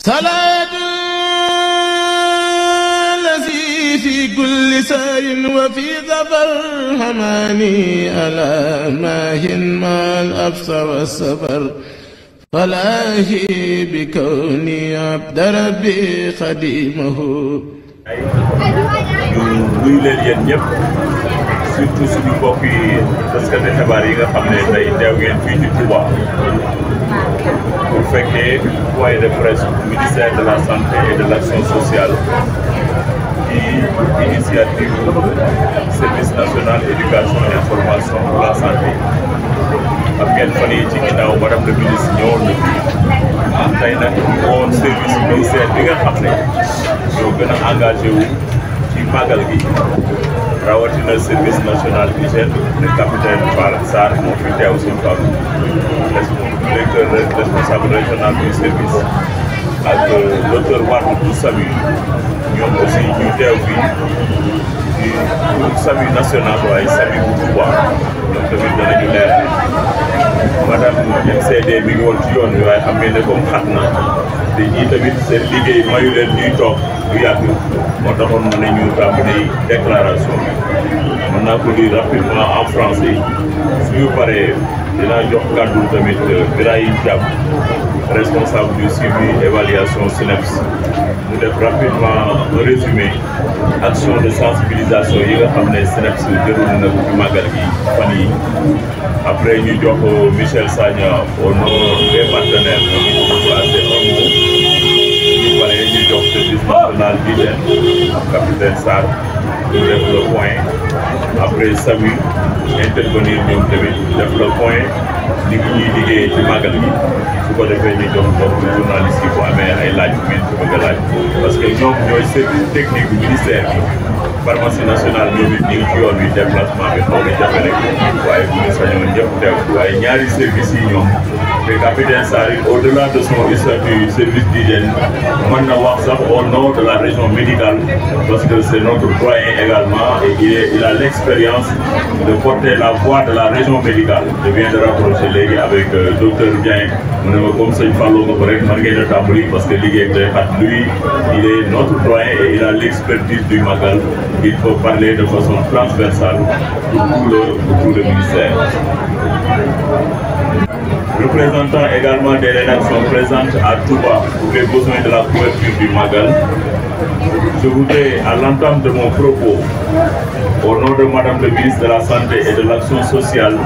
صلاة الذي في كل سار وفي ظفر هماني ألا ماهن ما الأبص والسفر فلاهي بكوني عبد ربي خديمه. nuyu leen yéen ñëpp surtout suñu mbokk yi taskati xibaar yi nga xam ne tey teew ngeen fii ci Touba pour fekkee point de presse ministère de la santé et de l'action sociale ci initiative service national éducation et information pour la santé. Am ngeen fan yi ci ginnaaw madame le ministre ñëwoon na fi tey nag woon service ministère bi nga xam ne ñoo gën a engagé wu ci màggal gi rawatina service national d'hygiène le capitaine Fall Sarr moo fi teew suñu Fall directeur responsable régional du service ak docteur Wade bu SAMU ñoom aussi ñu teew fii ci SAMU national waaye SAMU bu Touba ñoom tamit danañu leer madame MCD mi ngi woon ci yoon wi waaye xam ngeen ne comme xat na te ñii tamit seen liggéey mayu leen ñuy toog du yàgg moo taxoon mën nañu tàmbali déclaration bi mën naa ko lire rapidement en français suñu paree dinaa jox kàddu tamit Birahim Thiam responsable du suivi évaluation SNEIPS mu def rapidement un résumé action de sensibilisation yi nga xam ne SNEIPS déroulé na ko ci màggal gi fan yi après ñu jox Michel Sagna au nom des partenaires ñu placé un mot ñu paree ñu jox service national d'hygiène capitaine Sarr ñu def le point après SAMU intervenir ñoom tamit def le point li ngi ñuy liggéey ci màggal gi su ko defee ñu jox donc journaliste yi bu amee ay laaj bu ngeen ko bëgg a laaj parce que ñoom ñooy service technique bu ministère bi pharmacie nationale ñoom it ñu ngi ci yoon wi déplacement bi xaw na jafe rek waaye bu ñu sañoon ñëpp teew waaye ñaari service yi ñoom te capitaine Sarr au-delà de son statut service d'hygiène mën na wax sax au nom de la région médicale parce que c'est notre doyen également et il a l'expérience de porter la voix de la région médicale. Je viens de rapprocher léegi avec docteur Dieng mu ne ma comme sëñ Fallou nga ko rek mën ngeen a tàmbali parce que liggéey day xat lui il est notre doyen et il a l'expertise du Magal. Il faut parler de façon transversale pour tout le ministère. Représentant également des rédactions présentes à Touba pour les besoins de la couverture du Magal, je voudrais, à l'entame de mon propos, au nom de Madame le ministre de la Santé et de l'Action sociale,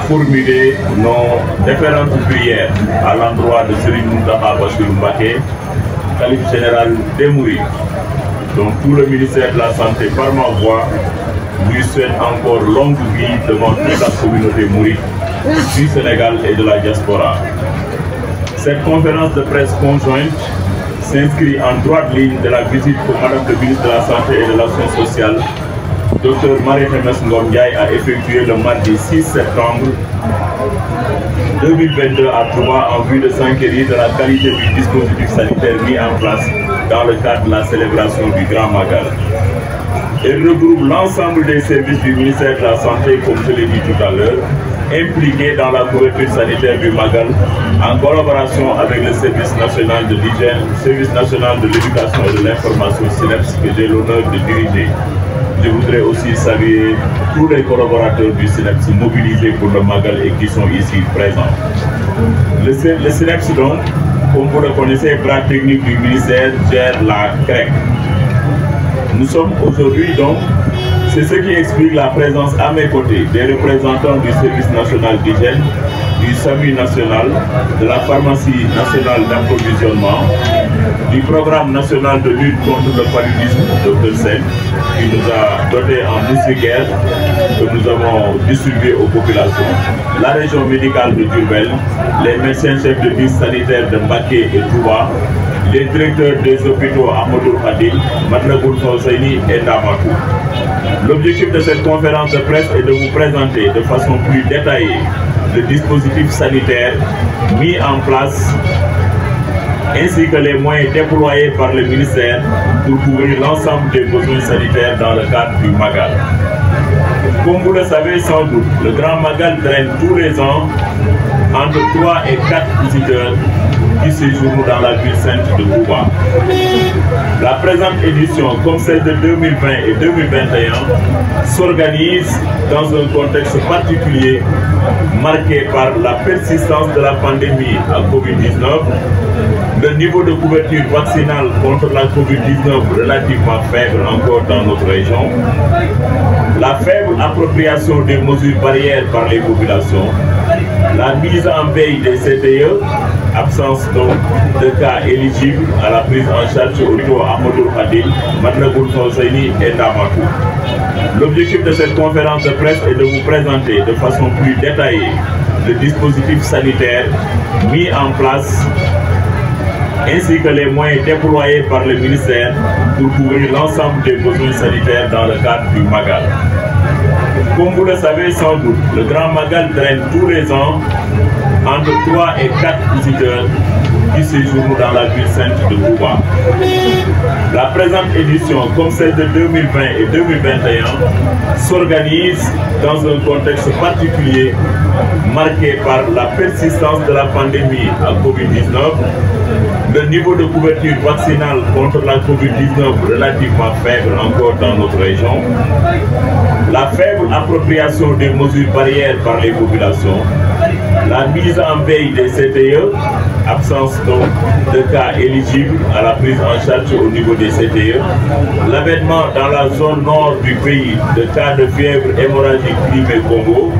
formuler nos différentes prières à l'endroit de Serigne Mountakha Bassirou Mbacké, khalife général des Mourides. Donc tout le ministère de la Santé, par ma voix, lui souhaite encore longue vie devant toute la communauté mouride du Sénégal et de la diaspora. Cette conférence de presse conjointe s'inscrit en droite ligne de la visite que Madame le ministre de la Santé et de l'Action sociale, Dr Marie-Khemesse Ngom Ndiaye, a effectué le mardi 6 septembre 2022 à Touba en vue de s'enquérir de la qualité du dispositif sanitaire mis en place dans le cadre de la célébration du Grand Magal. Elle regroupe l'ensemble des services du ministère de la Santé, comme je l'ai dit tout à l'heure, impliqués dans la couverture sanitaire du Magal, en collaboration avec le service national de l'hygiène, le service national de l'éducation et de l'information SNEIPS que j'ai l'honneur de diriger. Je voudrais aussi saluer tous les collaborateurs du SNEIPS mobilisés pour le Magal et qui sont ici présents. Le SNEIPS donc, comme vous le connaissez, bras technique du ministère, gère la CREC. Nous sommes aujourd'hui donc, c'est ce qui explique la présence à mes côtés des représentants du service national d'hygiène, du SAMU national, de la pharmacie nationale d'approvisionnement, du programme national de lutte contre le paludisme, Dr Sen, qui nous a doté en moustiquaires que nous avons distribué aux populations, la région médicale de Diourbel, les médecins chefs de district sanitaire de Mbacké et Touba, les directeurs des hôpitaux Amadou Khadim, Matlaboul Fawzeyni et Ndamatou. L'objectif de cette conférence de presse est de vous présenter de façon plus détaillée le dispositif sanitaire mis en place ainsi que les moyens déployés par le ministère pour couvrir l'ensemble des besoins sanitaires dans le cadre du Magal. Comme vous le savez sans doute, le Grand Magal traîne tous les ans entre 3 et 4 visiteurs qui séjournent dans la ville sainte de Touba. La présente édition, comme celle de 2020 et 2021, s'organise dans un contexte particulier marqué par la persistance de la pandémie à Covid-19, le niveau de couverture vaccinale contre la Covid-19 relativement faible encore dans notre région, la faible appropriation des mesures barrières par les populations, la mise en veille des CTE, absence donc de cas éligibles à la prise en charge au niveau Ahmadoul Khadim, Matlaboul Fawzeyni et Ndamatou. L'objectif de cette conférence de presse est de vous présenter de façon plus détaillée le dispositif sanitaire mis en place ainsi que les moyens déployés par le ministère pour couvrir l'ensemble des besoins sanitaires dans le cadre du Magal. Comme vous le savez sans doute, le Grand Magal draine tous les ans entre 3 et 4 visiteurs qui séjournent dans la ville sainte de Touba. La présente édition, comme celle de 2020 et 2021, s'organise dans un contexte particulier marqué par la persistance de la pandémie à Covid-19, le niveau de couverture vaccinale contre la Covid-19 relativement faible encore dans notre région, la faible appropriation des mesures barrières par les populations, la mise en veille des CTE, absence donc de cas éligibles à la prise en charge au niveau des CTE, l'avènement dans la zone nord du pays de cas de fièvre hémorragique Crimée-Congo,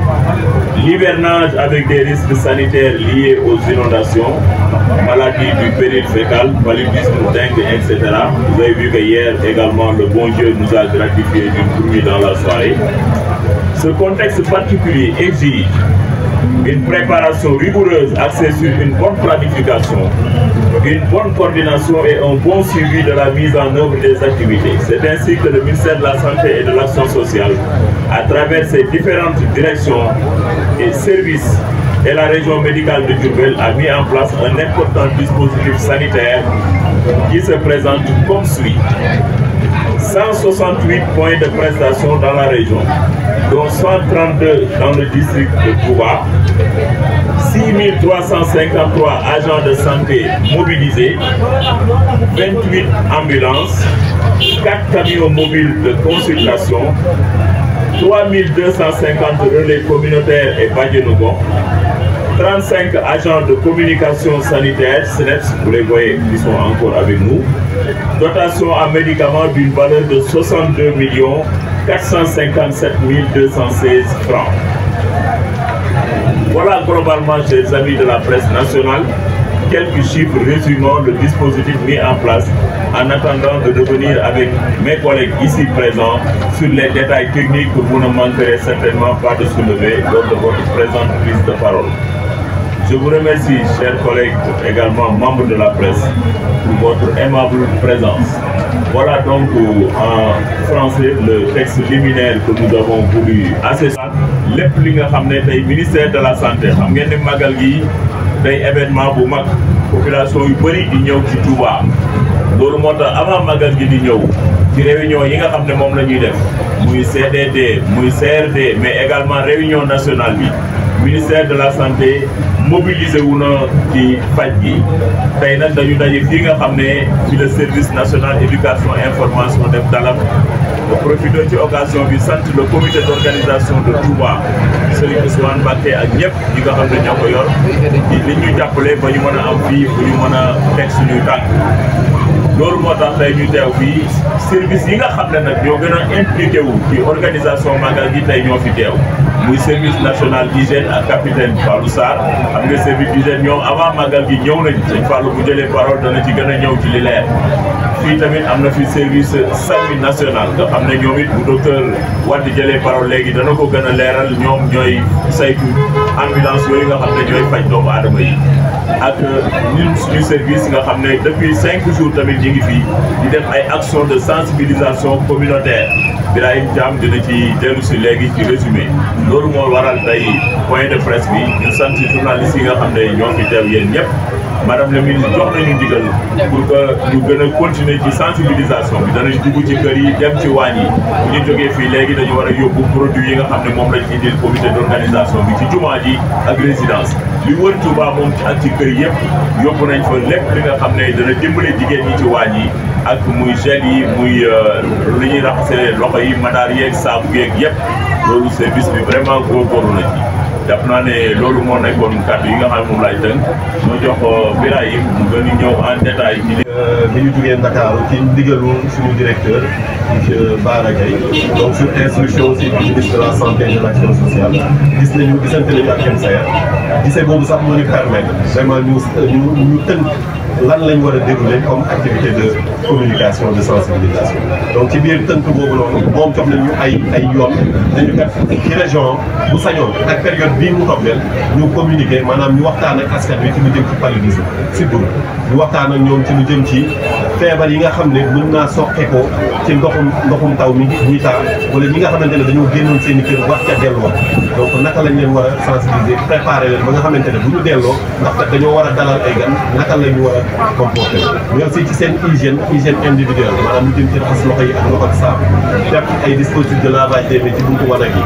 l'hivernage avec des risques sanitaires liés aux inondations, maladies du péril fécal, paludisme, dengue, etc. Vous avez vu que hier également le bon Dieu nous a gratifié d'une pluie dans la soirée. Ce contexte particulier exige une préparation rigoureuse axée sur une bonne planification, une bonne coordination et un bon suivi de la mise en œuvre des activités. C'est ainsi que le ministère de la Santé et de l'Action sociale, à travers ses différentes directions et services et la région médicale de Diourbel, a mis en place un important dispositif sanitaire qui se présente comme suit. 168 points de prestation dans la région, dont 132 dans le district de Touba, 6353 agents de santé mobilisés, 28 ambulances, 4 camions mobiles de consultation, 3250 relais communautaires et Badjenogon, 35 agents de communication sanitaire, SNEPS, vous les voyez, qui sont encore avec nous, dotation en médicaments d'une valeur de 62 457 216 francs. Voilà globalement, chers amis de la presse nationale, quelques chiffres résumant le dispositif mis en place, en attendant de revenir avec mes collègues ici présents sur les détails techniques que vous ne manquerez certainement pas de soulever lors de votre présente prise de parole. Je vous remercie, chers collègues, également membres de la presse, pour votre aimable présence. Voilà donc en français le texte liminaire que nous avons voulu associer. lépp li nga xam ne tey ministère de la santé xam ngeen ne magal gi day événement bu mag population yu bëri di ñëw ci Touba loolu moo tax avant magal gi di ñëw ci réunion yi nga xam ne moom la ñuy def muy CDD muy CRD mais également réunion nationale bi ministère de la santé mobilisé wu na ci faj gi tey nag dañu daje fii nga xam ne ci le service national éducation information def dalam profité ci occasion bi sant le comité d'organisation de Touba Serigne Ousmane Mbacké ak ñëpp ñi nga xam ne ñoo ko yor li ñu jàppale ba ñu mën a am fii bu ñu mën a teg suñuy tànk loolu moo tax tey ñu teew fii service yi nga xam ne nag ñoo gën a impliqué wu ci organisation magal gi tey ñoo fi teew muy service national d'hygiène ak capitaine Fallou Sarr xam nga service d'hygiène ñoom avant magal gi ñëw nañ sëñ Fallou bu jëlee parole dana ci gën a ñëw ci li leer fii tamit am na fi service santé national nga xam ne ñoom it bu docteur Wade jëlee parole léegi dana ko gën a leeral ñoom ñooy saytu ambulance yooyu nga xam ne ñooy faj doomu aadama yi ak ñun suñu service nga xam ne depuis 5 jours tamit ñi ngi fii di def ay action de sensibilisation communautaire Birahim Thiam dina ci dellu si léegi ci résumé loolu moo waral tey point de presse bi ñu sant journalistes yi nga xam ne ñoo fi teew yéen ñëpp madame le ministre jox nañu ndigal pour que ñu gën a continuer ci sensibilisation bi danañ dugg ci kër yi dem ci waañ yi bu ñu jógee fii léegi dañu war a yóbbu produit yi nga xam ne moom lañ indil comité d'organisation bi ci jumaa ji ak résidence li wër Touba moom ak ci kër yëpp yóbbu nañ fa lépp li nga xam ne dana dimbale jigéen ñi ci waañ yi ak muy gel yi muy li ñuy raxasee loxo yi madaar yeeg saabu yeeg yëpp loolu service bi vraiment góorgóorlu na ci def naa ne loolu moo nekkoon kàddu yi nga xam ne moom laay tënk moo jox Birahim mu gën a ñëw en détail ci bi ñu jugee Ndakaaru ci ndigalu suñu directeur monsieur Bara Gaye donc sur instruction aussi du ministre de la santé et de l'action sociale gisante nañu ak MCR gisee boobu sax moo ñu permettre vraiment ñu tënk lan lañ war a dérouler comme activité de communication de sensibilisation donc ci biir tënk boobu noonu moom jox nañu ay yoon dañu kat ci région bu sañoon ak période bii mu tombeel ñu communiquer maanaam ñu waxtaan ak askan wi ci lu jëm ci paludisme surtout ñu waxtaan ak ñoom ci lu jëm ci feebar yi nga xam ne mën naa soqeekoo ci ndoxum taw mi ñuy taa wala ñi nga xamante ne dañoo génnoon seen i kër wax ca delluwaat donc naka lañ leen war a sensibiliser préparer leen ba nga xamante ne bu ñu delloo ndax kat dañoo war a dalal ay gan naka la ñu war a comporter mais aussi ci seen hygiène individuelle maanaam ñu jëm ci raxas loxo yi ak loxo ak saabu def ay dispositifs de lavage des mains ci buntu wanag yi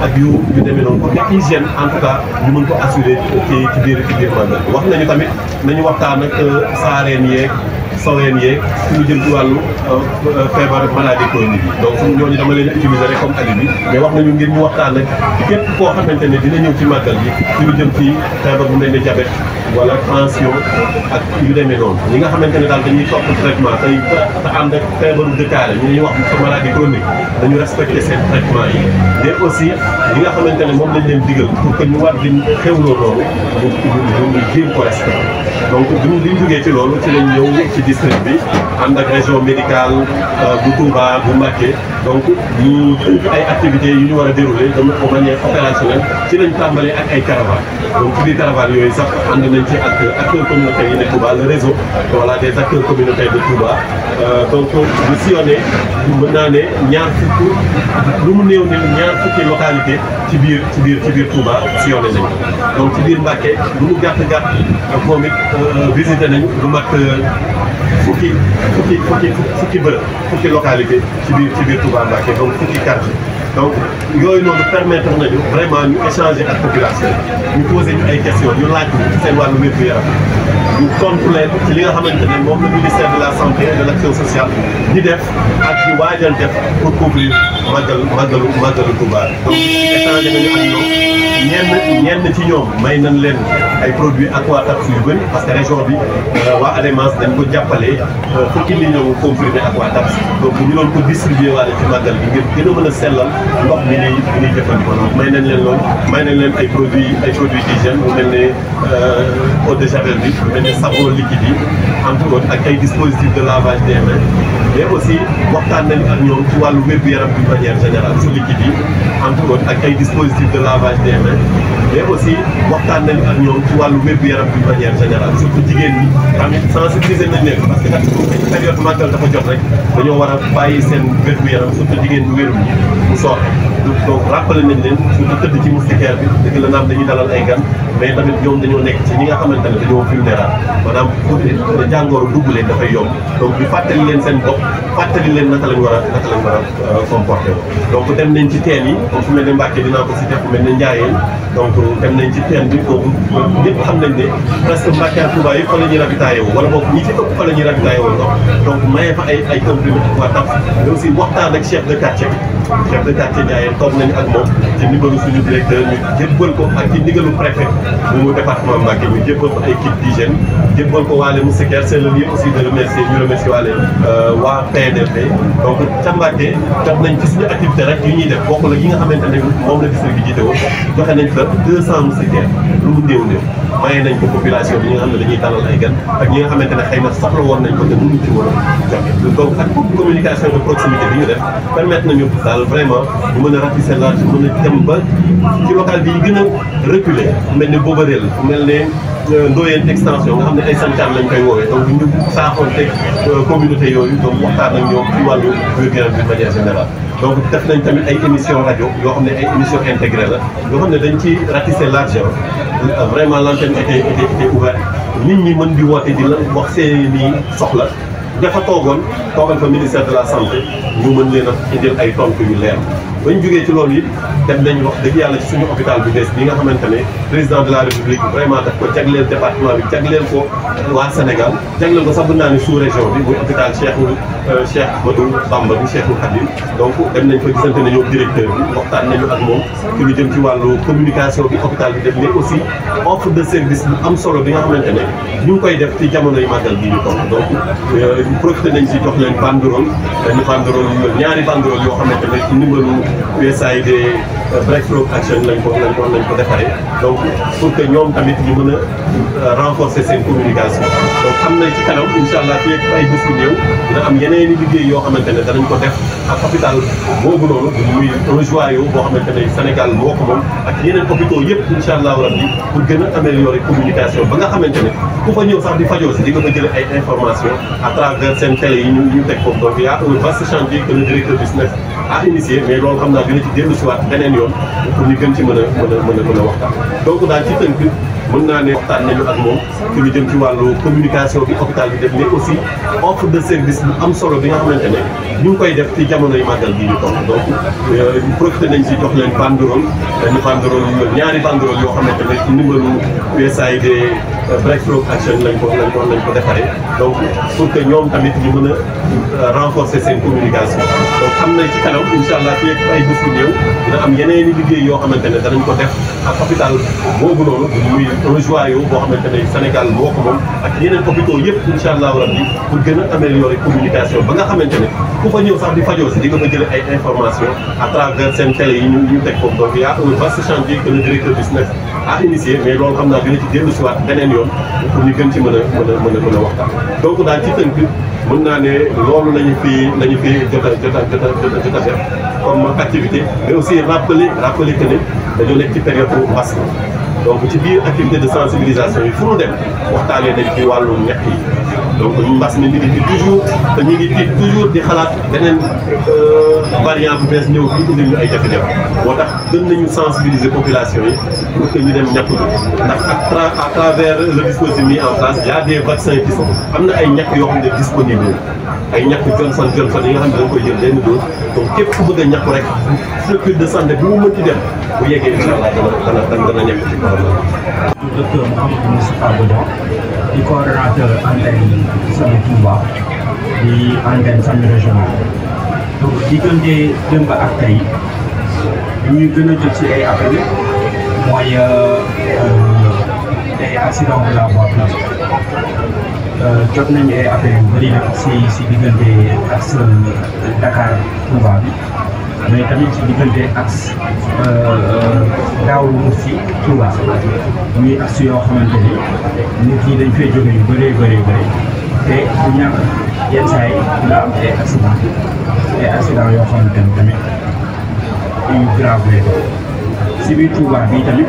ak yu demee noonu pour que hygiène en tout cas ñu mën ko assurer ci biir màggal wax nañu tamit nañu waxtaan ak saareen yeeg soween yeeg suñu jëm ci wàllu feebar maladie chronique yi donc ñooñu dama leen utiliser rek comme alibi mais wax nañu ngir ñu waxtaan ak képp koo xamante ne dina ñëw ci màggal bi suñu jëm ci feebar bu mel ne diabète wala tension ak yu demee noonu ñi nga xamante ne daal dañuy topp traitement te ànd ak feebaru dëkkaale ñu ñuy wax maladie chronique dañu respecter seen traitement yi mais aussi ñi nga xamante ne moom lañ leen digal pour que ñu war di xewloo loolu ñu jéem ko respecter donc bi ñu jógee ci loolu ci lañ ñëw ci district bi ànd ak région médicale bu Touba bu Mbacké donc ñu ay activités yu ñu war a dérouler de manière opérationnelle ci lañ tàmbalee ak ay caravanes donc ci biir caravanes yooyu sax ànd nañ ci ak acteurs communautaires yi ne Touba le réseau voilà des acteurs communautaires de Touba donc bu sillonné mën naa ne ñaar fukk lu mu néew ñaar fukki localité ci biir Touba sillonné nañ donc ci biir Mbacké lu mu gàtt moom it visité nañ lu mat fukki bërëb fukki localité ci biir Touba Mbacké donc fukki quartier donc yooyu noonu permettre nañu vraiment ñu échanger ak population ñu poser ñu ay questions ñu laaj ñu seen wàllu wér-gu-yaram ñu tontu leen ci li nga xamante ne moom le ministère de la santé et de l'action sociale di def ak di waajal def pour couvrir màggalu Touba donc échanger nañu ak ñoom ñenn ci ñoom may nañ leen ay produits Aquatabs yu bëri parce que région bi waa ADEMAS dañ ko jàppale fukki millions comprimés Aquatabs donc ñu doon ko distribuer waale ci màggal bi ngir gën a mën a sellal ndox mi ñuy jëfandikoo donc may nañ leen loolu may nañ leen ay produits d'hygiène bu mel ne eau de javel bi bu mel ne savon liquide yi entre autres ak ay dispositifs de lavage des mains mais aussi waxtaan nañu ak ñoom ci wàllu wér-gu-yaram d'une manière générale su liquide yi entre autres ak ay dispositifs de lavage des mains mais aussi waxtaan nañu ak ñoom ci wàllu wér-gu-yaram d'une manière générale surtout jigéen ñi tamit sensibiliser nañ leen parce que kat période màggal dafa jot rek dañoo war a bàyyi seen wér-gu-yaram surtout jigéen ñu wérul ñi mu sooxe donc rappelé nañ leen surtout tëdd ci moustiquaire bi dëgg la naam dañuy dalal ay gan mais tamit ñoom dañoo nekk ci ñi nga xamante ne dañoo vulnérable maanaam pour jàngoro dugg leen dafay yomb donc ñu fàttali leen seen bopp fàttali leen naka lañ war a comporter donc dem nañ ci teen yi comme fu mel ne Mbacké dinaa ko cité fu mel ne Ndiayeen donc dem nañ ci teen bi foofu ñëpp xam nañ ne presque Mbacké ak Touba yëpp fa la ñuy ravitaillé woo wala boog ñi ci ëpp fa la ñuy ravitaillé woo ndox donc maye fa ay comprimés Aquatabs mais aussi waxtaan ak chef de quartier Ndiayeen toog nañu ak moom ci ndigalu suñu directeur ñu jébbal ko ak ci ndigalu préfet bu département Mbacké ñu jébbal ko ay kit d'hygiène jébbal ko waale moustiquaire c'est le lieu aussi de remercier ñu remercier waale waa PDP donc ca Mbacké def nañ ci suñu activité rek yu ñuy def bokk la yi nga xamante ne moom la district bi jiite woon joxe nañ fa 200 moustiquaires lu mu néew maye nañ ko population bi ñi nga xam ne dañuy dalal ay gan ak ñi nga xamante ne xëy na soxla woon nañ ko te mënuñ ci woon a joxe donc ak communication de proximité bi ñu def permettre nañu daal vraiment ñu mën a ratisser large mën a dem ba ci local bi yi gën a reculer mel ne Bobareel mel ne Ndoyeen extension nga xam ne ay santaan lañ koy woowee donc ñu saaxoon teg communauté yooyu donc waxtaan ak ñoom ci wàllu wér-gu-yaram de manière générale donc def nañ tamit ay émission rajo yoo xam ne ay émission intégrée la yoo xam ne dañ ci ratisser large vraiment l'antenne était ouverte nit ñi mën di woote di la wax seeni soxla dafa toogal fa ministère de la santé ñu mën leen a indil ay tontu yu leer. bañ jógee ci loolu it dem nañ wax dëgg yàlla ci suñu hôpital bi bees bi nga xamante ne président de la république vraiment daf ko jagleel département bi jagleel ko waa Sénégal jagleel ko sax bu naa ne sous région bi muy hôpital Cheikh Ahmadou Bamba bi Cheikhul Khadim. donc dem nañ fa gisante nañu directeur bi waxtaan nañu ak moom ci lu jëm ci wàllu communication bi hôpital bi def mais aussi offre de service bu am solo bi nga xamante ne ñu ngi koy def ci jamonoy màggal bii ñu toll. donc profité nañ ci jox leen banderole ñaari banderole yoo xamante ne ci ndimbalu USAID Breakthrough Action lañ ko defaree. donc pour que ñoom tamit ñu mën a renforcer seen communication. donc xam nañ ci kanam incha allah fii ak ay bés yu néew dina am yeneen i liggéey yoo xamante ne danañ ko def ak hôpital boobu noonu muy un joyau boo xamante ne Sénégal moo ko moom ak yeneen hôpitaux yëpp incha allahu rabbi pour gën a améliorer communication ba nga xamante ne ku fa ñëw sax di fajoo si di nga fa jëlee ay informations à travers seen télé yi ñu teg foofu. donc y a un vaste chantier que le directeur du SNES a initié mais loolu xam naa dina ci dellu si waat beneen yoon pour ñu gën ci mën a waxtaan. donc daal ci tënk mën naa ne waxtaan nañu ak moom ci lu jëm ci wàllu communication bi hôpital bi def mais aussi offre de service bu am solo bi nga xamante ne ñu ngi koy def ci jamonoy màggal bii ñu toll. donc profité nañ ci jox leen banderole ñaari banderole yoo xamante ne ci ndimbalu USAID Breakthrough Action lañ ko defaree. donc pour que ñoom tamit ñu mën a renforcer seen communication. donc xam nañ ci kanam incha allah fii ak ay bés yu néew dina am yeneen i liggéey yoo xamante ne danañ ko def ak hôpital boobu noonu muy un joyau boo xamante ne Sénégal moo ko moom ak yeneen hôpitaux yëpp incha allahu rabbi pour gën a améliorer communication ba nga xamante ne ku fa ñëw sax di fajoo si di nga fa jëlee ay informations à travers seen télé yi ñu teg foofu. donc y a un vaste chantier que le directeur du SNES a initié mais loolu xam naa dina ci dellu si waat beneen yoon pour ñu gën ci mën a waxtaan. donc daal ci tënk mën naa ne loolu lañu fi jot a def comme activité mais aussi rappeler que ne dañoo nekk ci période mbas mi. donc ci biir activité de sensibilisation yi fu mu dem waxtaanee dañ ci wàllu ñàkk yi. donc mbas mi ngi fi toujours te ñu ngi tiit toujours di xalaat beneen variant bu bees ñëw fii indi ñu ay jafe-jafe moo tax gën nañu sensibiliser population yi pour que ñu dem ñàkk bi ndax à travers le dispositif mis en place y a des vaccins qui sont am na ay ñàkk yoo xam ne disponible ay ñàkk Johnson yi nga xam ne da nga koy jël benn dose. donc képp ku bëgg a ñàkk rek structure de santé bi mu mënti dem bu yeggee incha allah dana ñàkk ci corona. docteur Mouhamadou Moustapha Bodian di coordonnateur antenne Sami Touba di antenne Sami régional. donc diggante démb ak tey ñuy gën a jot ci ay appel mooy ay accident de la voie publique. jot nañu ay appel yu bëri nag si diggante axe Dakar Touba bi mais tamit ci diggante axe Daaru Muxti Touba muy axe yoo xamante ni nit ñi dañ fay jóge yu bëree te du ñàkk yenn saa yi dina am ay accident yoo xamante ni tamit yu grave lay doon si biir Touba bi tamit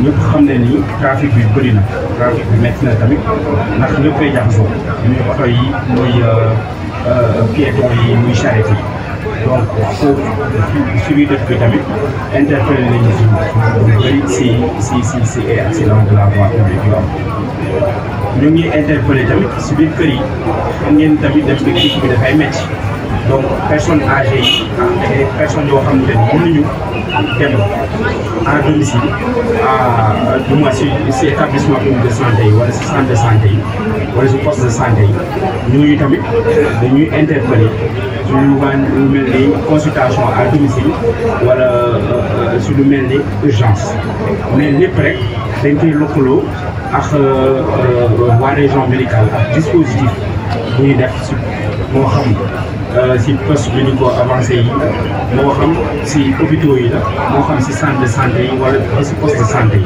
ñëpp xam ne ni trafic bi bëri na trafic bi métti na tamit ndax ñëpp koy jaxasoo muy oto yi muy piéton yi muy charrette yi. donc foofu si biir dëkk bi tamit interpellé nañu si lu bëri si ay accident de la voie publique yu am. ñu ngi interpellé tamit si biir kër yi xam ngeen tamit def bi dëkk bi dafay métti. donc personnes âgées yi ak des personnes yoo xam ne mënuñu dem à domicile du moins si établissement public de santé yi wala si centre de santé yi wala si poste de santé yi ñooñu tamit dañuy interpeller su lu mel ni consultation à domicile wala su lu mel ni urgence mais lépp rek dañ koy lëkkaloo ak waa région médicale ak dispositif bu ñuy def si moo xam si poste médico avancé yi moo xam si hôpitaux yi la moo xam si centre de santé yi wala si poste de santé yi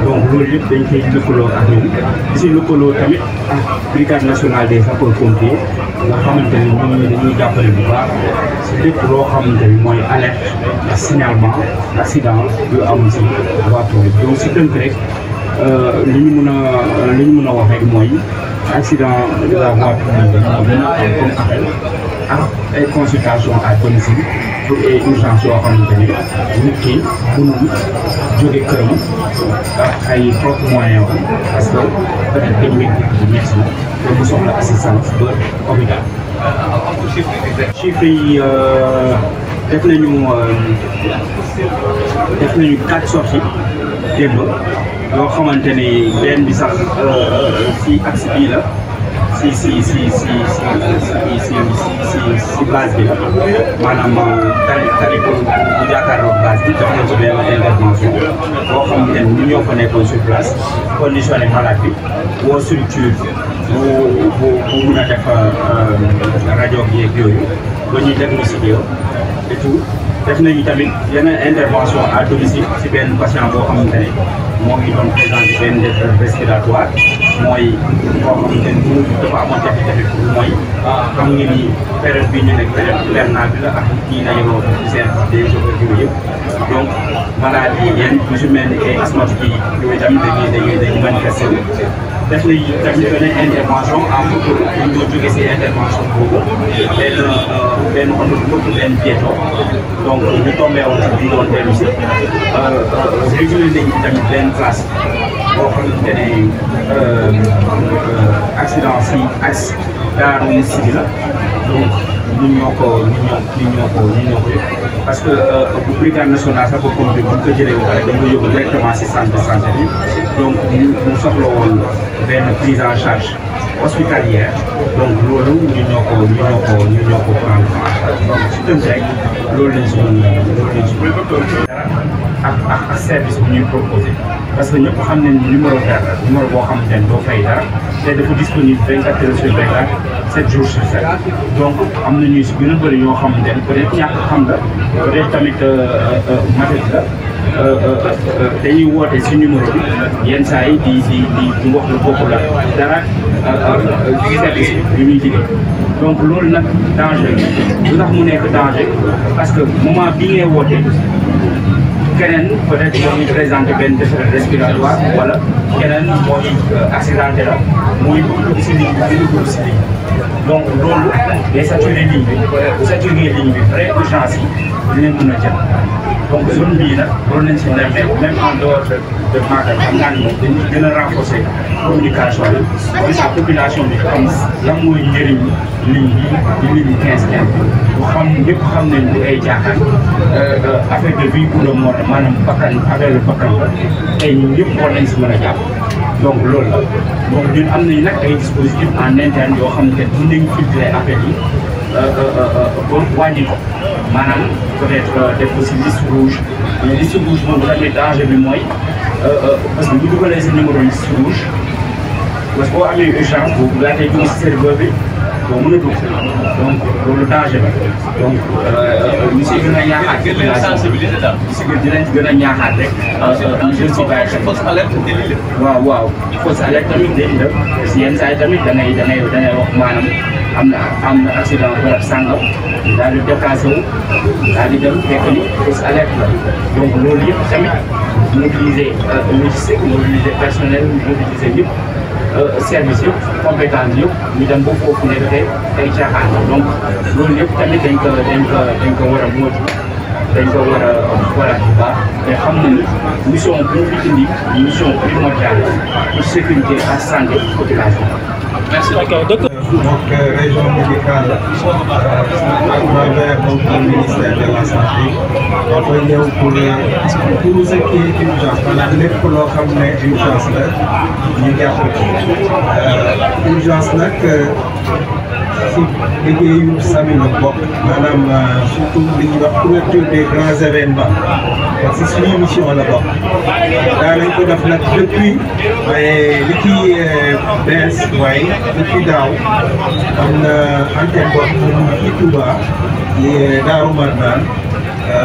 donc loolu yëpp dañ koy lëkkaloo ak ñoom di si lëkkaloo tamit ak brigade nationale des sapeurs pompiers nga xamante ni ñoom dañuy jàppale bu baax si lépp loo xamante ni mooy alerte ak signalement accident yu am si voie publique donc si tënk rek li ñu mën a wax rek mooy accident de la voie publique dañoo gën a am comme appel ak ay consultation à domicile pour ay urgence yoo xamante ni nit ki mënul jóge këram ak ay propres moyens parce que peut-être dem ngeen bu métti la te mu soxla assistance ba hôpital. chiffres yi def nañu 4 sorties démb yoo xamante ni benn bi sax si axe bii la si base bi la maanaam tali bu jàkkaarloo base bi jox nañ ci benn intervention boo xamante ni ñu ñoo ko nekkoon sur place conditionné malade bi woo structure bu mun a def rajo bi yeeg yooyu ba ñuy diagnostiqué et tout. def nañu tamit yeneen intervention à domicile si benn patient boo xamante ne moo ngi doon présenté benn détresse respiratoire mooy boo xamante ne dafa amoon jafe-jafe pour mooy xam nga ni période bi ñu nekk période hivernale bi la ak ñii nañoo seen des yooyu yëpp donc maladie yenn yu si mel ni ay asthmatique yi yooyu tamit dañuy manifesté wu. def nañu tamit benn intervention en photo ñu doon jógee si intervention boobu benn oto bu ëpp benn piéton donc ñu tombé woon ci biir doon dellu si régulé nañu tamit benn place boo xamante ne accident si axe Daaru Muxti la donc ñun ñoo ko yëg parce que bu brigade nationale sax boppam bi bu ñu ko jëlee ba pare dañ ko yóbbu directement si centre de santé bi donc ñu soxla woon benn prise en charge hospitalière donc loolu ñu ñoo ko prendre en charge donc si tënk rek loolu lañ si mën ak service bu ñuy proposé parce que ñëpp xam nañ numéro vert la numéro boo xamante ne doo fay dara te dafa disponible 24 heures sur 24 7 jours sur 7 donc am na ñuy si gën a bëri ñoo xamante ne peut-être ñàkk xam la peut-être tamit matet la dañuy woote si numéro bi yenn saa yi di wax lu bokk la dara service bi ñuy liggéey donc loolu nag danger lu tax mu nekk danger parce que moment bi ngay woote keneen peut-être moo ngi présenté benn détresse respiratoire wala keneen moo ngi accidenté la muy dugg si ligne bi dugg si ligne donc loolu day saturé ligne bi bu saturé ligne bi vraie urgence yi dinañ mën a jël donc zone bii nag loolu lañ si nemmeeku même en dehors de Magal xam naa ne moom dañuy gën a renforcer communication bi pour que population bi xam lan mooy njëriñ ligne bi di ligne 15 bu xam ñëpp xam nañ bu ay jaaxal affaire de vie ou de mort maanaam bakkan affaire de bakkan la tey ñun ñëpp war nañ si mën a jàpp donc loolu la donc ñun am nañu nag ay dispositifs en interne yoo xam ne mën nañu filtrer affaire yi ba wàññi ko maanaam peut-être def ko si liste rouge mais liste rouge moom tamit danger bi mooy parce que bu dugalee sa numéro liste rouge parce que boo amee urgence boobu laa tey dugg si serveur bi boo mën a dugg donc loolu danger la donc ñu si gën a ñaaxaat dinañ gën a ñaaxaat rek ñu jël si bàyyi xel fausse alerte waaw fausse alerte tamit day def si yenn saa yi tamit da ngay wax maanaam am na accident barab sàngam daal di déplacé wu daal di dem fekk ni fausse alerte la donc loolu yëpp tamit mobiliser logistique mobiliser personnel mobiliser yëpp service yëpp compétence yëpp ñu dem ba foofu nekk tey ay caaxaan donc loolu yëpp tamit dañ ko war a moytu dañ ko war a xoolaat bu baax te xam na ni mission bu ñu fi indi mission primordiale pour sécurité ak santé population. Merci. Donc, région médicale, à travers donc, le ministère de la Santé, on va venir pour tout ce qui est urgence. On a les pour urgence là, urgence là que si liggéeyu SAMU la bokk maanaam surtout li ñuy wax couverture des grands événements parce que suñu mission la bokk daanañ ko def nag depuis li ci bees waaye depuis daaw am na antenne boo xam ne ci Touba ci Daaru Marnaan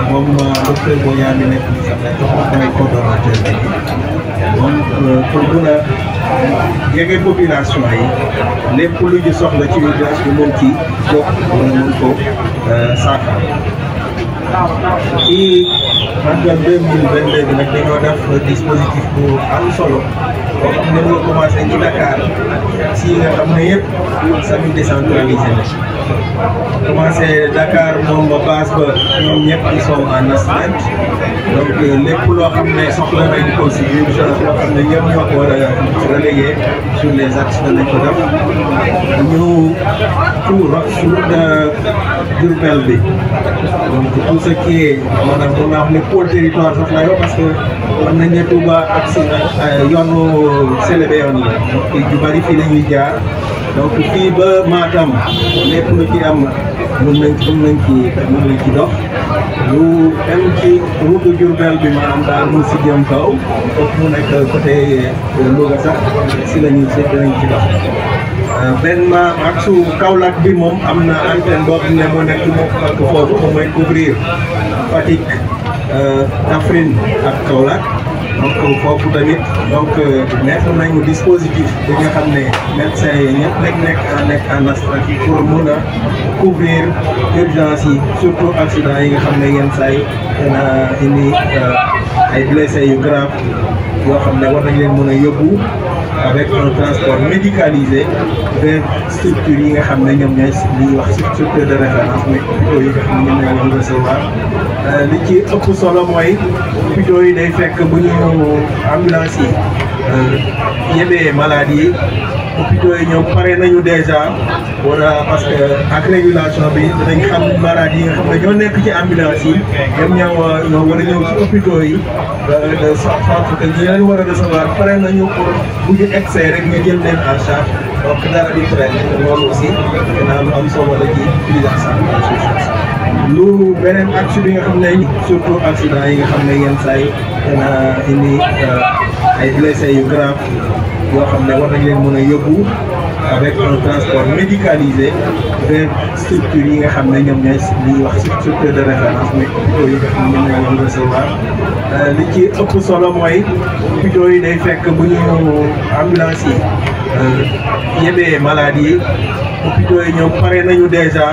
moom docteur Boya mi nekk ni sax jox na mooy coordonnateur bi donc pour mën a jege population yi lépp lu ñu soxla ci urgence bi mën ci bokk wala mën ko saafara ci màggal 2022 bi nag dañoo def dispositif bu am solo boo xam ne moo commencé ci Dakar si nga xam ne yëpp sami décentralisé la commencé Dakar moom ba base ba ñoom ñëpp ils sont en astreinte donc lépp loo xam ne soxla nañ ko si urgence loo xam ne ñëpp ñoo ko war a reléguer sur les axes nañ ko def ñu sur Diourbel bi donc tout ce qui est maanaam mën naa wax ne pôle territoire sax lay wax parce que am nañ ne Touba ak si yoonu Sélébé yoon la donc yu bari fii la ñuy jaar donc fii ba Matam lépp lu ci am mën nañ ci dox lu dem ci route Diourbel bi maanaam daal mu si jëm kaw foofu mu nekk côté Louga sax si la ñuy danañ ci dox benn ak su Kaolack bi moom am na antenne boo xam ne moo nekk foofu moom mooy couvrir Fatick Kaffrine ak Kaolack donc foofu tamit donc mettre nañu dispositif bi nga xam ne médecins yi ñëpp nekk en astreinte pour mun a couvrir urgence yi surtout accident yi nga xam ne yenn saa yi dana indi ay blessés yu grave yoo xam ne war nañ leen mën a yóbbu avec un transport médicalisé vers structures yi nga xam ne ñoom ñooy li ñuy wax structure de référence mais hôpitaux yi nga xam ne ñoom ñoo leen recevoir li ci ëpp solo mooy hôpitaux yi day fekk bu ñu ambulance yi yebee malade yi hôpitaux yi ñoom pare nañu déjà wala parce que ak régulation bi dinañ xam malade yi nga xam ne ñoo nekk ci ambulance yi ñoom ñoo war a ñëw ci hôpitaux yi de sorte que ñi leen war a recevoir pare nañu pour bu ñu excès rek ñu jël leen en charge donc dara di traité loolu aussi dina am solo la ci prise en charge lu beneen axe bi nga xam ne surtout accident yi nga xam ne yenn saa yi dana indi ay blessés yu grave yoo xam ne war nañ leen mën a yóbbu avec un transport médicalisé vers structures yi nga xam ne ñoom ñooy li ñuy wax structure de référence mais hôpitaux yi nga xam ne ñoom ñoo leen recevoir li ci ëpp solo mooy hôpitaux yi day fekk bu ñu ambulance yi yebee malade yi hôpitaux yi ñoom pare nañu déjà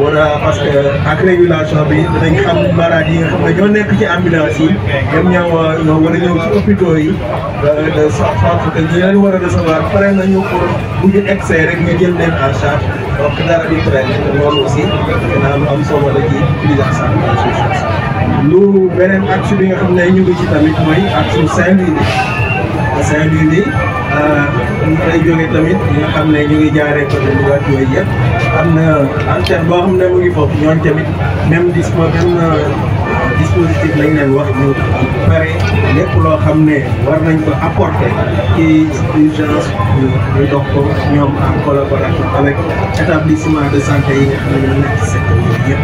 wala parce que ak régulation bi dinañ xam malade yi nga xam ne ñoo nekk ci ambulance yi ñoom ñoo war a ñëw ci hôpitaux yi de sorte que ñi leen war a recevoir pare nañu pour bu ñu excès rek ñu jël leen en charge donc dara di traité loolu aussi dina am solo la ci prise en charge lu beneen axe bi nga xam ne ñu ngi ci tamit mooy axe Saint-Louis bi ñu fay jógee tamit ñi nga xam ne ñu ngi jaaree côté Louga yooyu yëpp am na antenne boo xam ne mu ngi foofu ñooñu tamit même dispositif lañ leen wax ñu pare lépp loo xam ne war nañ ko apporter ci urgence ñu dox ko ñoom en collaboration avec établissement de santé yi nga xam ne ñoo nekk ci secteur yooyu yëpp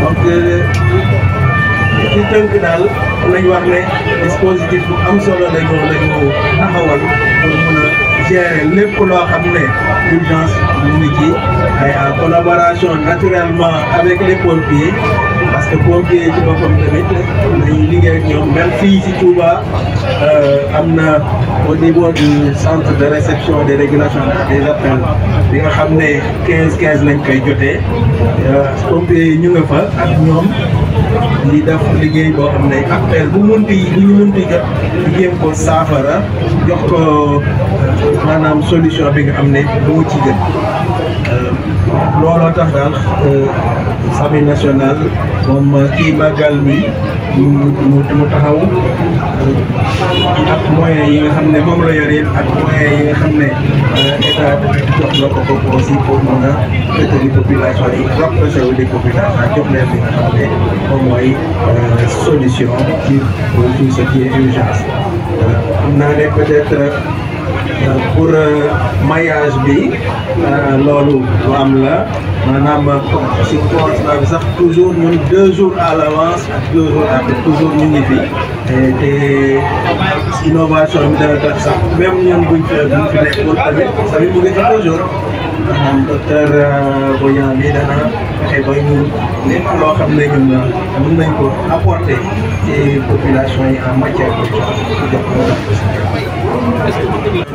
donc ci tënk daal nañ wax ne dispositif bu am solo lañu taxawal pour mun a gérer lépp loo xam ne urgence mu ngi ci ay en collaboration naturellement avec les pompiers parce que pompiers yi ci boppam tamit dañuy liggéey ak ñoom même fii ci Touba am na au niveau du centre de réception des régulations des appels bi nga xam ne 15 lañ koy jotee pompiers yi ñu nga fa ak ñoom li def liggéey boo xam ne appel bu ñu munti jot ñu jéem ko saafara jox ko maanaam solution bi nga xam ne moo ci gën looloo tax daal SAMU national moom kii màggal bi mu taxaw ak moyens yi nga xam ne moom la yore ak moyens yi nga xam ne état jox na ko aussi pour mën a fëtali population yi rapproché wu des populations jox leen li nga xam ne moom mooy solution ci tout ce qui est urgence xam naa ne peut-être pour maillage bi loolu lu am la maanaam si commencement bi sax toujours ñun 2 jours à l'avance ak 2 jours après toujours ñu ngi fi te innovation bi dana tax sax même ñun buñ fi nekkoon tamit tamit mu ngi fi toujours maanaam docteur Boyan bi dana fexe ba ñu lépp loo xam ne ñun mën nañ ko apporter ci population yi en matière de jox ko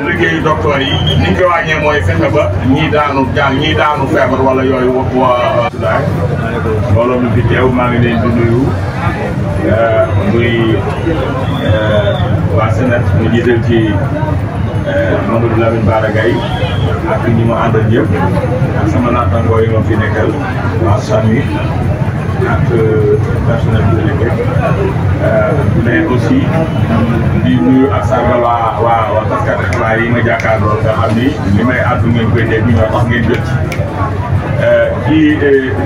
liggéeyu docteur yi ni ñu ko wàññee mooy fexe ba ñii daanu feebar wala yooyu waa mbooloo mi fi teew maa ngi leen di nuyu muy waa Sénat ñu jiital ci Mamadou Lamine Bara Gaye ak ñi ma àndal ñëpp ak sama naataangoo yi ma fi nekkal waa SAMU ak personnel bi nekk mais aussi di nuyu ak sargal waa taskati xibaar yi nga jàkkaarloo nga xam ni li may àddu ngeen koy dégg ñoo tax ngeen jot ci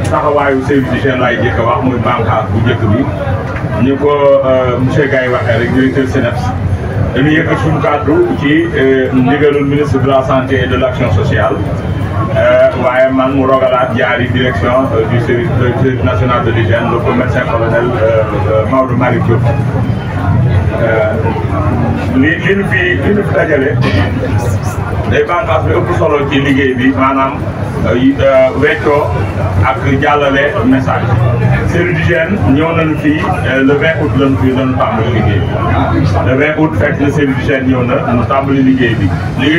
taxawaayu service d'hygiène laay jëkk a wax muy bànqaas bu njëkk bi ñu ko monsieur Gaye waxee rek directeur SNEIPS dañuy yëkkat suñu kàddu ci ndigalul ministre de la santé et de l'action sociale waaye man mu rogalaat jaari direction du service national de l'hygiène le médecin colonel Maodo Malick Diop li ñu fi dajale day bànqaas bi ëpp solo ci liggéey bi maanaam weccoo ak jàllale message service d'hygiène ñëw nañu fii le 20 août lañu tàmbali liggéey bi le 20 août fekk na service d'hygiène ñëw na ñu tàmbali liggéey bi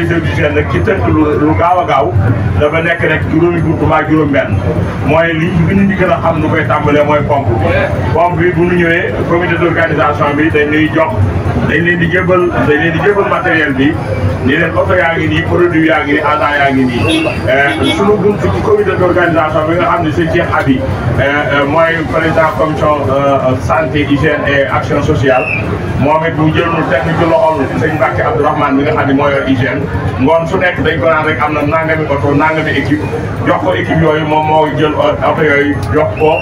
service d'hygiène nag ci tënk lu gaaw a gaaw dafa nekk rek juróomi buntu maa juróom-benn mooy li ñu gën a xam nu koy tàmbalee mooy pompe bi bu ñu ñëwee comité d'organisation bi dañ leen di jébal matériel bi ni leen oto yaa ngi nii produit yaa ngi nii agent yaa ngi nii sunu bunt ci comité d'organisation bi nga xam ne sëñ Cheikh Abi mooy président commission santé hygiène et action sociale moom it mu jël ñu teg ci loxol sëñ Mbacke Abdourahmane bi nga xam ne moo yor hygiène ngoon su nekk dañ ko naan rek am na nangami oto nangami équipe jox ko équipe yooyu moom moo jël oto yooyu jox ko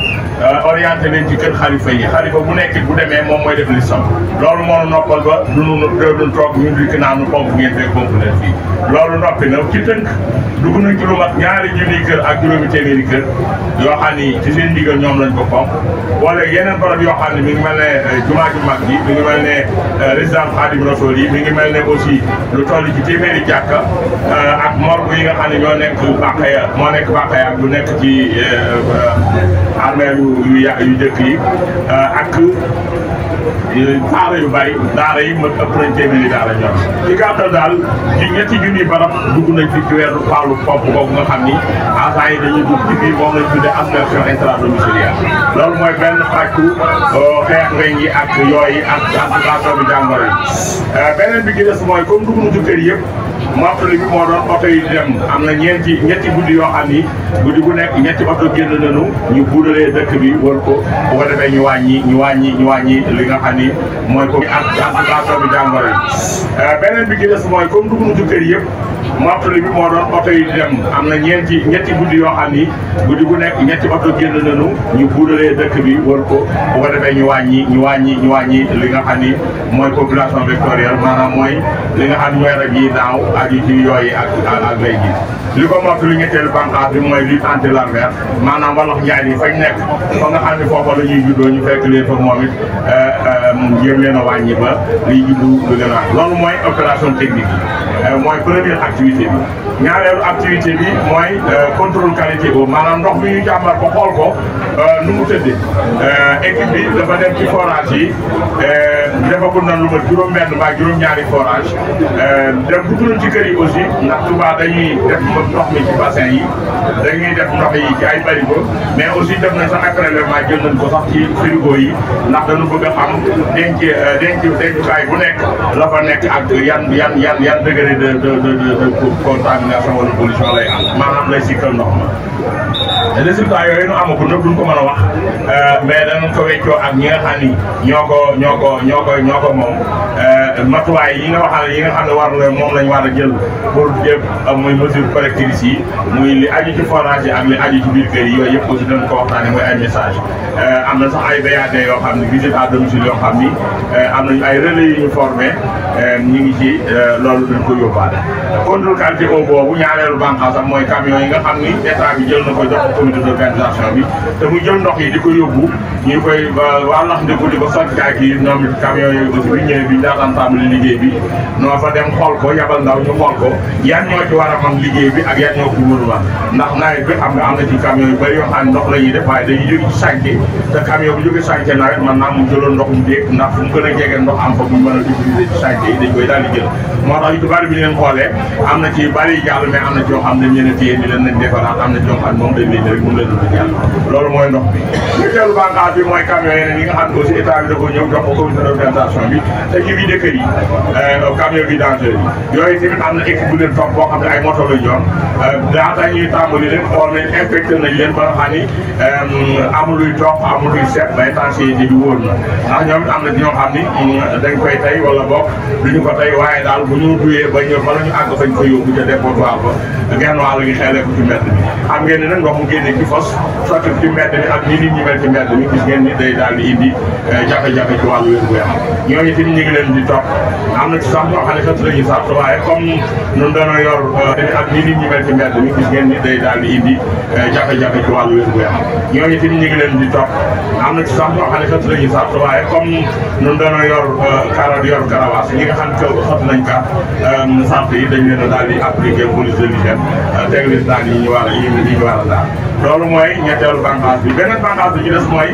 orienté leen ci kër xalifa yi xalifa bu nekk bu demee moom mooy def listam loolu moo nu noppal ba duñu toog ñun dikk naa nu pompe ngeen fekk pompe leen fii loolu noppi na ci tënk dugg nañ ci lu mat ñaari junniy kër ak juróomi téeméeri kër yoo xam ni ci seen ndigal ñoom lañ ko pompe wala yeneen barab yoo xam ne mi ngi mel ne jumaa ju mag ji mi ngi mel ne résidence Khadim Rassoul yi mi ngi mel ne aussi lu toll ci téeméeri jàkka ak morgue yi nga xam ne ñoo nekk Bakaya moo nekk Bakaya ak bu nekk ci armée yu jëkk yi ak daara yu bari daara yi ma ëpp nañ téeméeri daara ñoom ci gàttal daal ci ñetti junniy barab dugg nañ fi ci weeru paalu pompe boobu nga xam ni agents yi dañuy dugg ci biir moom lañ tuddee aspersion intradomiciliaire loolu mooy benn pàccu xeex weñ yi ak yooyu ak anticipation bi jàngoro yi beneen bi ci des mooy comme dugg na ci kër yëpp mottali bi moo doon oto yi dem am na ñetti guddi yoo xam ni guddi bu nekk ñetti oto génn nañu ñu buudalee dëkk bi wër ko bu ko defee ñu wàññi li nga xam ni mooy ko anticipation bi jàngoro yi beneen bi ci des mooy comme dugg na ci kër yëpp mottali bi moo doon oto yi dem am na ñetti guddi yoo xam ni guddi bu nekk ñetti oto génn nañu ñu buudalee dëkk bi wër ko bu ko defee ñu wàññi li nga xam ni mooy population vectorielle maanaam mooy li nga xam ni ñooy rab yi naaw aju ci yooyu ak lay gi li ko mottali ñetteelu bànqaas bi mooy lutte anti-larvaire maanaam walax njaay yi fañ nekk fa nga xam ne foofa la ñuy juddoo ñu fekk leen fa moom it jéem leen a wàññi ba liy juddu lu gën a loolu mooy opération technique yi mooy première activité bi ñaareelu activité bi mooy contrôle qualité boobu maanaam ndox mi ñu jàmbar ko xool ko nu mu tëddee équipe bi dafa dem ci forage yi defagul na lu ma juróom-benn mbaa juróom-ñaari forage dem dugg nañ ci kër yi aussi ndax Touba dañuy def ndox mi ci bassin yi dañuy def ndox yi ci ay barigo mais aussi def nañ sax ay prélèvement jël nañ ko sax ci frigo yi ndax dañu bëgg a xam dencukaay bu nekk la fa nekk ak yan degré de contamination wala pollution lay am maanaam lay sikkal ndox ma résultat yooyu nu amagul nag duñ ko mën a wax mais danañ ko weccoo ak ñi nga xam ni ñoo ko moom matuwaay yi nga xam ne war na moom lañ war a jël pour jël muy mesure correctrice yi muy li aju ci forage yi ak li aju ci biir kër yi yooyu yëpp aussi dañ ko waxtaane muy ay message am na sax ay BAD yoo xam ne visite à domicile yoo xam ni am nañu ay relais yu ñu formé ñu ngi ci loolu dañ ko yóbbaale contrôle qualité eau boobu ñaareelu bànqaasam mooy camion yi nga xam ni état bi jël na ko jox comité d'organisation bi te mu jël ndox yi di ko yóbbu ñu koy wàllax ndiku di ko sotti ak yi ñoom camion yooyu aussi bi ñëwee bi daataan tàmbali liggéey bi noo fa dem xool ko yabal ndaw ñu xool ko yan ñoo ci war a man liggéey bi ak yan ñoo ko mënul wax ndax nawet bi xam nga am na ci camion yu bëri yoo xam ne ndox la ñuy def waaye dañuy jóge ci chantier te camion bu jóge chantier nawet man naa mu jëloon ndox mu déeg ndax fu mu gën a jege ndox am fa bu mën a utiliser ci chantier yi dañ koy daal di jël moo tax yu ci bëri bi ñu leen xoolee am na ci bëri jàll mais am na ci yoo xam ne leen a téye ni leen nañ defaraat am na ci yoo xam ne moom dañ leen rek mu leen dund jàll loolu mooy ndox bi ñetteelu bànqaas bi mooy camion yeneen yi nga xam ne aussi état bi da ko ñëw jox ko comité d'organisation bi te ñu ngi dëkk yi camion vidange yi yooyu tamit am na équipe bu leen topp boo xam ne ay moto la ñoom laata ñuy tàmbali leen xool nañ inspecté nañ leen ba nga xam ni amul luy topp amul luy seet ba étanchéité bi wóor na ndax ñoom am na ñoo xam ni dañ koy tey wala boog duñu ko tey waaye daal bu ñu duyee ba ñëw bala ñu àgg fañ ko yóbbu ca dépotoir ba genn wàll gi xeelee ko ci mbedd mi xam ngeen ni nag ndox mu génne ci fos sotti ci mbedd mi ak ni nit ñi mel ci mbedd mi gis ngeen ni day daal di indi jafe-jafe ci wàllu wér-gu-yaram ñooñu tamit ñu ngi leen di topp am na ci sax ñoo xam ne sax lañuy sax waaye comme ñun dañoo yor ak ni nit ñi mel ci mbedd mi gis ngeen ni day daal di indi jafe-jafe ci wàllu wér-gu-yaram ñooñu tamit ñu ngi leen di topp am na ci sax ñoo xam ne sax lañuy sax waaye comme ñun dañoo yor karawaas ñi nga xam ne xot nañ ka sant yi dañ leen a daal di appliquer police de l'hygiène teg leen daan yi ñu war a daal loolu mooy ñetteelu bànqaas bi beneen bànqaas bi ci des mooy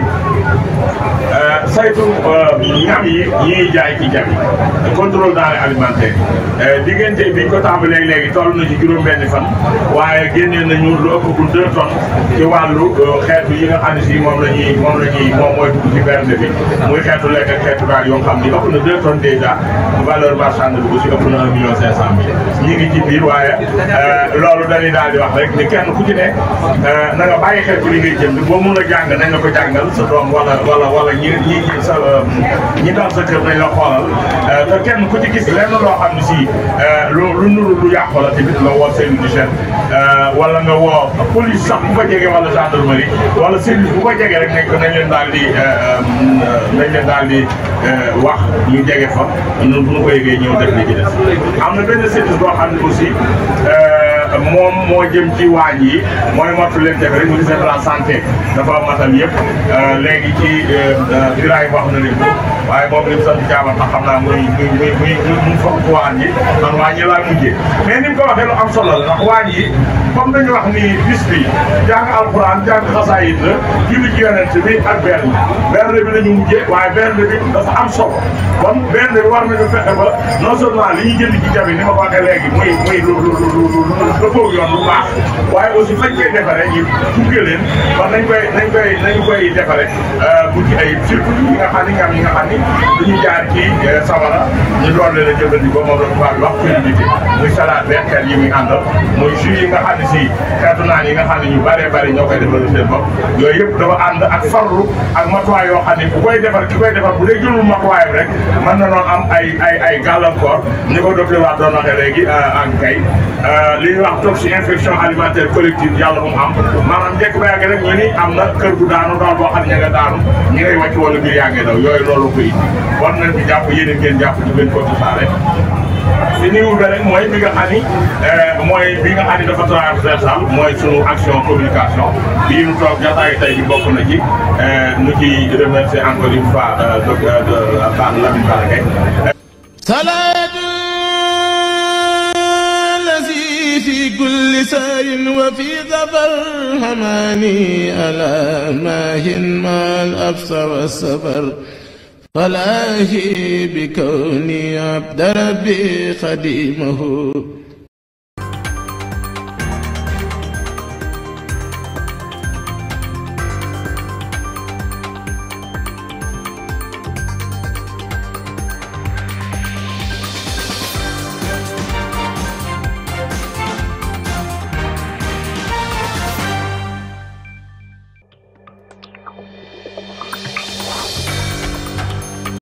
saytu ñam yi ñuy jaay ci jam yi contrôle denrées alimentaires yi diggante biñ ko tàmbalee léegi toll na ci juróom-benni fan waaye génnee nañu lu ëpp bu 2 tonnes ci wàllu xeetu yi nga xam ne si moom mooy dugg ci bernde bi muy xeetu lekk ak xeetu daal yoo xam ni ëpp na 2 tonnes déjà valeur marchande bi aussi ëpp na 1,5 million ñi ngi ci biir waaye loolu dañuy daal di wax rek ni kenn ku ci ne na nga bàyyi xel ci li ngay jënd boo mun a jàng nañ la ko jàngal sa doom wala ñi daal sa kër nañ la xoolal te kenn ku ci gis lenn loo xam ne si lu nuru lu yàqu la tamit la woo service d'hygiène wala nga woo police sax bu ko jege wala gendarmerie wala service bu ko jege rek nañ leen daal di wax ñu jege fa ñun bu ñu ko yëgee ñëw def li ci des am na benn service boo xam ne aussi moom moo jëm ci waañ yi mooy mottu leen def rek ministère de la santé dafa matal yëpp léegi ci diraay wax na leen ko waaye moom li mu sant jaaba tax xam naa muy fokk waañ yi man waañ yi laa mujjee mais ni mu ko waxee lu am solo la ndax waañ yi comme dañu wax ni bis bi jàng alxuraan jàng xasaayit la julli ci yonent bi ak bernde bi la ñu mujjee waaye bernde bi dafa am solo kon bernde bi war nañu fexe ba non seulement li ñuy jënd ci jabi ni ma ko waxee léegi muy dëppoo yoon lu baax waaye aussi fañ koy defaree ñu gunge leen kon nañu koy defaree bu ci ay surtout yi nga xam ni dañu jaar ci sawara ñu doon leen a jëfandikoo moom la tubaab bi wax périodité muy salade verte xeet yi muy àndal muy jus yi nga xam ne si xeetu naan yi nga xam ne ñu bëree ñoo koy defal seen bopp yooyu yëpp dafa ànd ak farlu ak matuwaay yoo xam ne ki koy defar bu dee jëlul matuwaayam rek mën na noon am ay gàllankoor ni ko docteur wax doon waxee léegi ak kay li ñuy wax toxique infection alimentaire collective yàlla bu mu am maanaam njëkk ba yàgg rek ñu ni am na kër gu daanu daal boo xam ne ña nga daanu ñi ngay wàcc wala mbir yaa ngi daw yooyu loolu ko indi war nañ ci jàpp yéen ngeen jàpp ci benn ko saare si niveau bi rek mooy bi nga xam ni dafa transversal mooy sunu action communication bii nu toog jotaayu tey bi bokk na ci nu ci remercier encore une fois docteur Lamine Bara Gaye في كل سار وفي ظفر هماني ألا ماهن ما الأبصر والسفر فلاهي بكوني عبد ربي خديمه